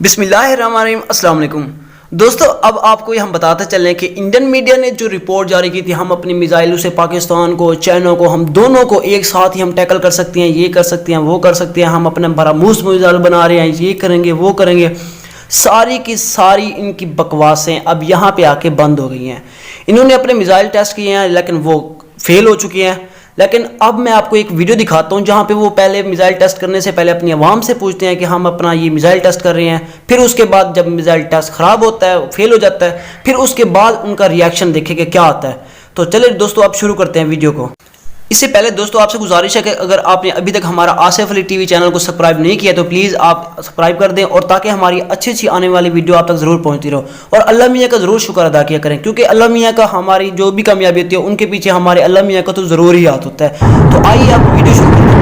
बिस्मिल्लाहिर्रहमानिर्रहीम अस्सलाम वालेकुम दोस्तों, अब आपको ये हम बताते चलें कि इंडियन मीडिया ने जो रिपोर्ट जारी की थी, हम अपनी मिसाइलों से पाकिस्तान को, चाइना को, हम दोनों को एक साथ ही हम टैकल कर सकते हैं, ये कर सकते हैं, वो कर सकते हैं, हम अपना ब्रह्मोस मिसाइल बना रहे हैं, ये करेंगे वो करेंगे। सारी की सारी इनकी बकवासें अब यहाँ पे आके बंद हो गई हैं। इन्होंने अपने मिसाइल टेस्ट किए हैं लेकिन वो फेल हो चुके हैं। लेकिन अब मैं आपको एक वीडियो दिखाता हूँ जहाँ पे वो पहले मिसाइल टेस्ट करने से पहले अपनी आवाम से पूछते हैं कि हम अपना ये मिसाइल टेस्ट कर रहे हैं। फिर उसके बाद जब मिसाइल टेस्ट ख़राब होता है, फेल हो जाता है, फिर उसके बाद उनका रिएक्शन देखें कि क्या आता है। तो चलिए दोस्तों, अब शुरू करते हैं वीडियो को। इससे पहले दोस्तों आपसे गुजारिश है कि अगर आपने अभी तक हमारा आसिफ अली टीवी चैनल को सब्सक्राइब नहीं किया तो प्लीज़ आप सब्सक्राइब कर दें, और ताकि हमारी अच्छी अच्छी आने वाली वीडियो आप तक ज़रूर पहुंचती रहो। और अल्लाह मियाँ का ज़रूर शुक्र अदा किया करें, क्योंकि अल्लाह मियाँ का हमारी जो भी कामयाबी होती है उनके पीछे हमारे अल्लाह मियाँ का तो ज़रूर ही हाथ होता है। तो आइए आप वीडियो शुरू करते हैं।